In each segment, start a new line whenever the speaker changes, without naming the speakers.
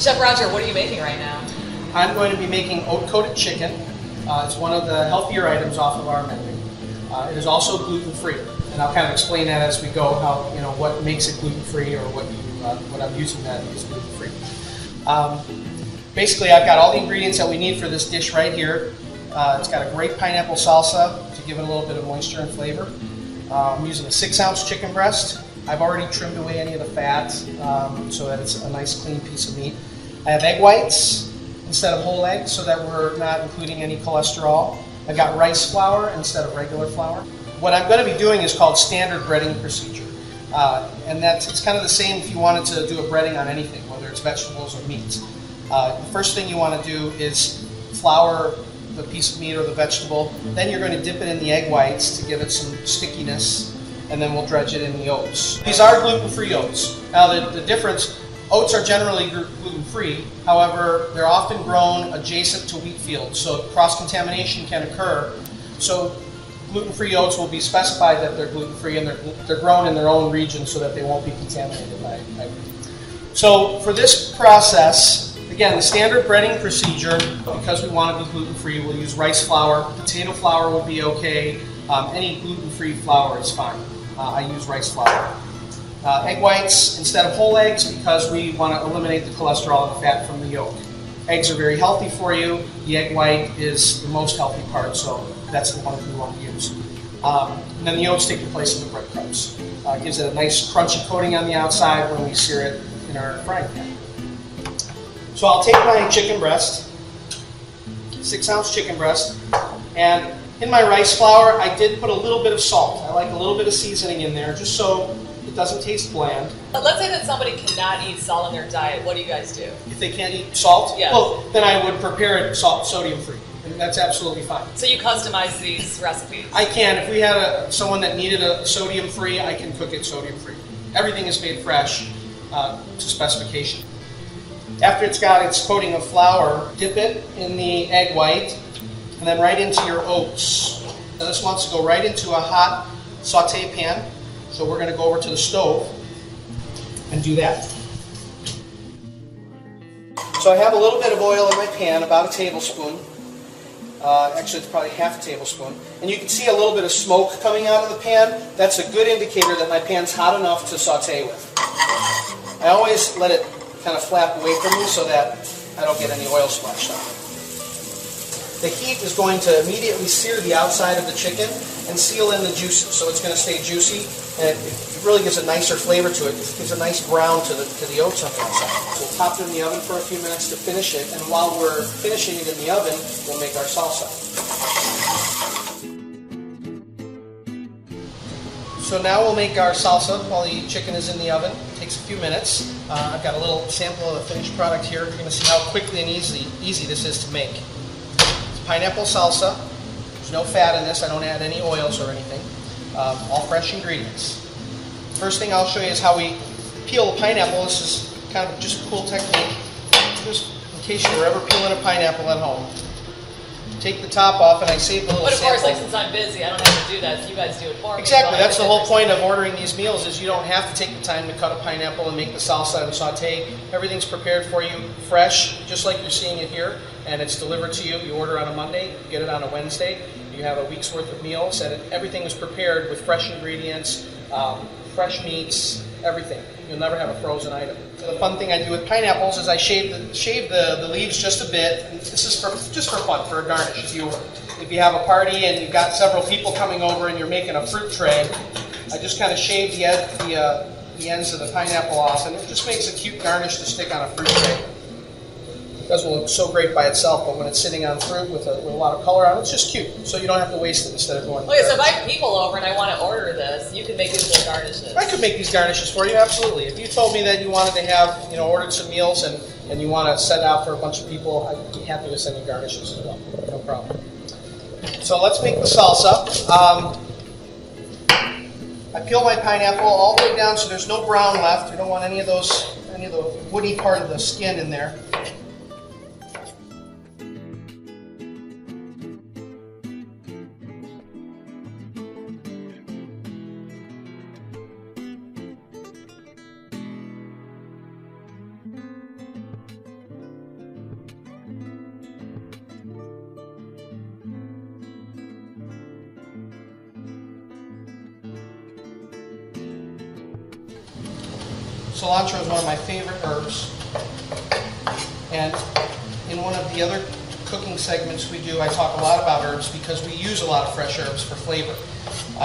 Chef Roger, what are you making right now?
I'm going to be making oat-coated chicken. It's one of the healthier items off of our menu. It is also gluten-free, and I'll kind of explain that as we go. How what makes it gluten-free, or what I'm using that is gluten-free. Basically, I've got all the ingredients that we need for this dish right here. It's got a great pineapple salsa to give it a little bit of moisture and flavor. I'm using a 6-ounce chicken breast. I've already trimmed away any of the fat so that it's a nice clean piece of meat. I have egg whites instead of whole eggs so that we're not including any cholesterol. I've got rice flour instead of regular flour. What I'm going to be doing is called standard breading procedure. And it's kind of the same if you wanted to do a breading on anything, whether it's vegetables or meats. The first thing you want to do is flour the piece of meat or the vegetable. Then you're going to dip it in the egg whites to give it some stickiness, and then we'll dredge it in the oats. These are gluten-free oats. Now the difference, oats are generally gluten-free, however they're often grown adjacent to wheat fields, so cross-contamination can occur. So gluten-free oats will be specified that they're gluten-free, and they're grown in their own region so that they won't be contaminated by wheat. So for this process, again, the standard breading procedure, because we want to be gluten-free, we'll use rice flour. Potato flour would be okay. Any gluten-free flour is fine. I use rice flour. Egg whites instead of whole eggs because we want to eliminate the cholesterol and the fat from the yolk. Eggs are very healthy for you. The egg white is the most healthy part, so that's the one we want to use. And then the oats take the place of the breadcrumbs. It gives it a nice crunchy coating on the outside when we sear it in our frying pan. So I'll take my chicken breast, 6-ounce chicken breast, and in my rice flour I did put a little bit of salt. I like a little bit of seasoning in there just so it doesn't taste bland.
But let's say that somebody cannot eat salt in their diet. What do you guys do?
If they can't eat salt,
yes.
Well, then I would prepare it sodium-free, and that's absolutely fine.
So you customize these recipes?
I can. If we had someone that needed a sodium-free, I can cook it sodium-free. Everything is made fresh to specification. After it's got its coating of flour, dip it in the egg white and then right into your oats. Now this wants to go right into a hot saute pan, so we're going to go over to the stove and do that. So I have a little bit of oil in my pan, about a tablespoon. Actually, it's probably half a tablespoon. And you can see a little bit of smoke coming out of the pan. That's a good indicator that my pan's hot enough to saute with. I always let it kind of flap away from me so that I don't get any oil splashed on it. The heat is going to immediately sear the outside of the chicken and seal in the juices, so it's going to stay juicy, and it really gives a nicer flavor to it. It gives a nice brown to the oats on the outside. So we'll pop it in the oven for a few minutes to finish it, and while we're finishing it in the oven, we'll make our salsa. So now we'll make our salsa while the chicken is in the oven. It takes a few minutes. I've got a little sample of the finished product here. You're going to see how quickly and easy this is to make. It's pineapple salsa. There's no fat in this. I don't add any oils or anything. All fresh ingredients. First thing I'll show you is how we peel the pineapple. This is kind of just a cool technique. Just in case you were ever peeling a pineapple at home. Take the top off, and I save the little sample.
But of course, since I'm busy, I don't have to do that, so you guys do it for me.
Exactly. That's the whole point of ordering these meals, is you don't have to take the time to cut a pineapple and make the salsa and saute. Everything's prepared for you, fresh, just like you're seeing it here, and it's delivered to you. You order on a Monday, you get it on a Wednesday. You have a week's worth of meals, and everything is prepared with fresh ingredients, fresh meats, everything. You'll never have a frozen item. So the fun thing I do with pineapples is I shave the leaves just a bit. And this is just for fun, for a garnish. If you have a party and you've got several people coming over and you're making a fruit tray, I just kind of shave the ends of the pineapple off, and it just makes a cute garnish to stick on a fruit tray. It doesn't look so great by itself, but when it's sitting on fruit with a lot of color on it, it's just cute. So you don't have to waste it instead of going.
Okay, so if I have people over and I want to order this, you can make these little garnishes.
I could make these garnishes for you, absolutely. If you told me that you wanted to have, ordered some meals and you want to set out for a bunch of people, I'd be happy to send you garnishes as well. No problem. So let's make the salsa. I peel my pineapple all the way down so there's no brown left. You don't want any of the woody part of the skin in there. Cilantro is one of my favorite herbs. And in one of the other cooking segments we do, I talk a lot about herbs because we use a lot of fresh herbs for flavor.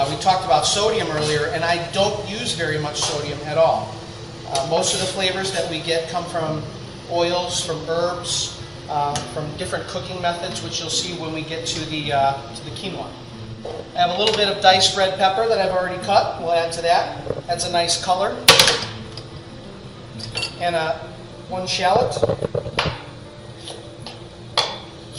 We talked about sodium earlier, and I don't use very much sodium at all. Most of the flavors that we get come from oils, from herbs, from different cooking methods, which you'll see when we get to the quinoa. I have a little bit of diced red pepper that I've already cut. We'll add to that. Adds a nice color. And one shallot.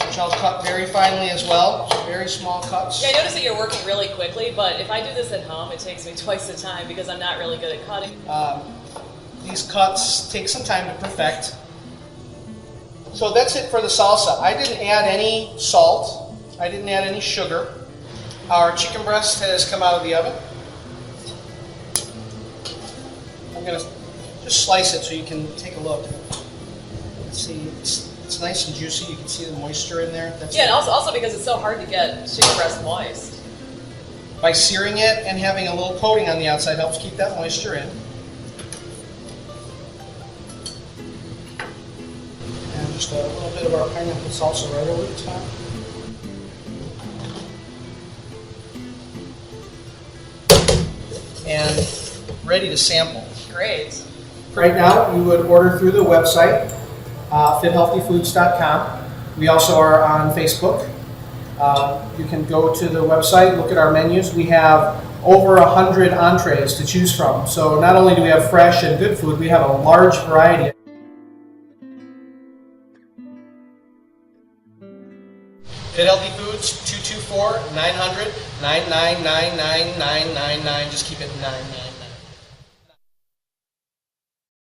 Which I'll cut very finely as well. Very small cuts.
Yeah, I notice that you're working really quickly, but if I do this at home, it takes me twice the time because I'm not really good at cutting.
These cuts take some time to perfect. So that's it for the salsa. I didn't add any salt. I didn't add any sugar. Our chicken breast has come out of the oven. I'm going to just slice it so you can take a look. See, it's nice and juicy. You can see the moisture in there. That's
yeah, and also because it's so hard to get chicken breast moist.
By searing it and having a little coating on the outside helps keep that moisture in. And just a little bit of our pineapple salsa right over the top. And ready to sample.
Great.
Right now, you would order through the website, fithealthyfoods.com. We also are on Facebook. You can go to the website, look at our menus. We have over 100 entrees to choose from. So not only do we have fresh and good food, we have a large variety. Fit Healthy Foods, 224-900-999-9999. Just keep it 99.